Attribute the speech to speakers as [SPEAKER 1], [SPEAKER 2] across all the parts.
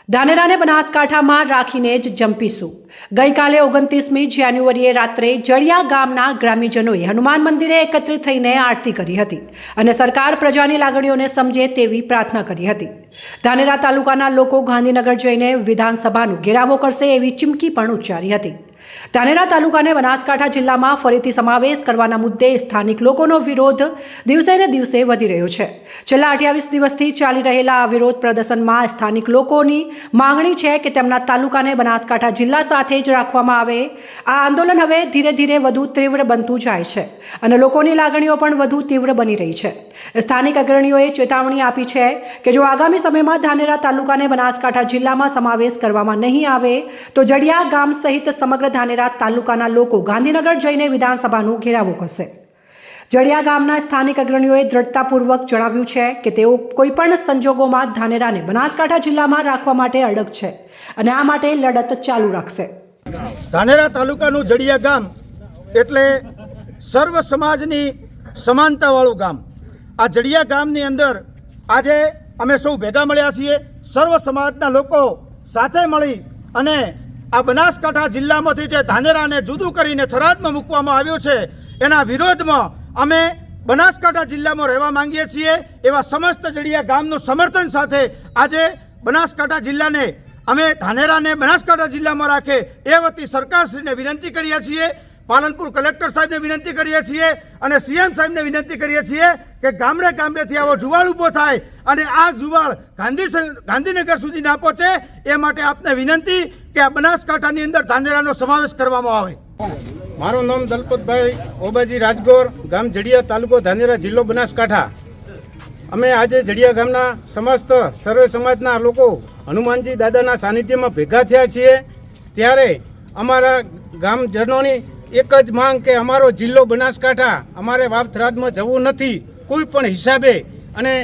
[SPEAKER 1] ધાનેરાને બનાસકાંઠામાં રાખીને જ જંપીશું। ગઈકાલે 29મી જાન્યુઆરીએ રાત્રે જડિયા ગામના ગ્રામ્યજનોએ હનુમાન મંદિરે એકત્રિત થઈને આરતી કરી હતી અને સરકાર પ્રજાની લાગણીઓને સમજે તેવી પ્રાર્થના કરી હતી। ધાનેરા તાલુકાના લોકો ગાંધીનગર જઈને વિધાનસભાનો ઘેરાવો કરશે એવી ચીમકી પણ ઉચ્ચારી હતી। ધાનેરા તાલુકાને બનાસકાંઠા જિલ્લામાં ફરીથી સમાવેશ કરવાના મુદ્દે સ્થાનિક લોકોનો વિરોધ દિવસે ને દિવસે વધી રહ્યો છે। છેલ્લા 28 દિવસથી ચાલી રહેલા આ વિરોધ પ્રદર્શનમાં સ્થાનિક લોકોની માંગણી છે કે તેમના તાલુકાને બનાસકાંઠા જિલ્લા સાથે જ રાખવામાં આવે। આ આંદોલન હવે ધીરે ધીરે વધુ તીવ્ર બનતું જાય છે અને લોકોની લાગણીઓ પણ વધુ તીવ્ર બની રહી છે। સ્થાનિક અગ્રણીઓએ ચેતવણી આપી છે કે જો આગામી સમયમાં ધાનેરા તાલુકાને બનાસકાંઠા જિલ્લામાં સમાવેશ કરવામાં નહીં આવે તો જડિયા ગામ સહિત સમગ્ર ધાનેરા તાલુકાના લોકો ગાંધીનગર જઈને વિધાનસભાનો ઘેરાવો કરશે। જડિયા ગામના સ્થાનિક અગ્રણીઓએ દ્રઢતાપૂર્વક જણાવ્યું છે કે તેઓ કોઈપણ સંજોગોમાં ધાનેરાને બનાસકાંઠા જિલ્લામાં રાખવા માટે અડગ છે અને આ માટે લડત ચાલુ રાખશે।
[SPEAKER 2] ધાનેરા તાલુકાનું જડિયા ગામ એટલે સર્વ સમાજની સમાનતાવાળું ગામ। આ જડિયા ગામની અંદર આજે અમે સૌ ભેગા મળ્યા છીએ। સર્વ સમાજના લોકો સાથે મળી અને આ બનાસકાંઠા જિલ્લામાંથી જે ધાનેરાને જુદું કરીને થરાદમાં મૂકવામાં આવ્યું છે એના વિરોધમાં અમે બનાસકાંઠા જિલ્લામાં રહેવા માંગીએ છીએ। એવા સમસ્ત જડિયા ગામનું સમર્થન સાથે આજે બનાસકાંઠા જિલ્લાને અમે ધાનેરાને બનાસકાંઠા જિલ્લામાં રાખે એ વતી સરકારશ્રીને વિનંતી કરીએ છીએ। પાલનપુર કલેક્ટર સાહેબને વિનંતી કરીએ છીએ અને સીએમ સાહેબને વિનંતી કરીએ છીએ કે ગામડે ગામડેથી આવો જુવાળ ઊભો થાય અને આ જુવાળ ગાંધીનગર સુધી ના પહોંચે એ માટે આપને વિનંતી કે આ બનાસકાંઠાની અંદર ધાનેરાનો સમાવેશ કરવામાં આવે।
[SPEAKER 3] મારું નામ દલપતભાઈ ઓબાજી રાજગોર, ગામ જડિયા, તાલુકો ધાનેરા, જિલ્લો બનાસકાંઠા। અમે આજે જડિયા ગામના સમસ્ત સર્વે સમાજના લોકો હનુમાનજી દાદાના સાનિધ્યમાં ભેગા થયા છીએ। ત્યારે અમારા ગામજનોની એક જ માંગ કે અમારો જિલ્લો બનાસકાંઠા અમારે વાવ થરાદમાં જવું નથી કોઈ પણ હિસાબે। અને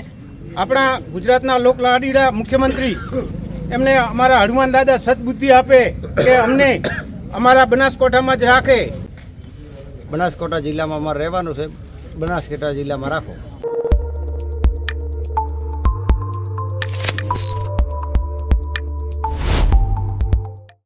[SPEAKER 3] આપણા ગુજરાતના લોકલાડીલા મુખ્યમંત્રી એમને અમારા હનુમાન દાદા સદબુદ્ધિ આપે કે અમને અમારા બનાસકાંઠામાં જ રાખે।
[SPEAKER 4] બનાસકાંઠા જિલ્લામાં અમારે રહેવાનું છે, બનાસકાંઠા જિલ્લામાં રાખો।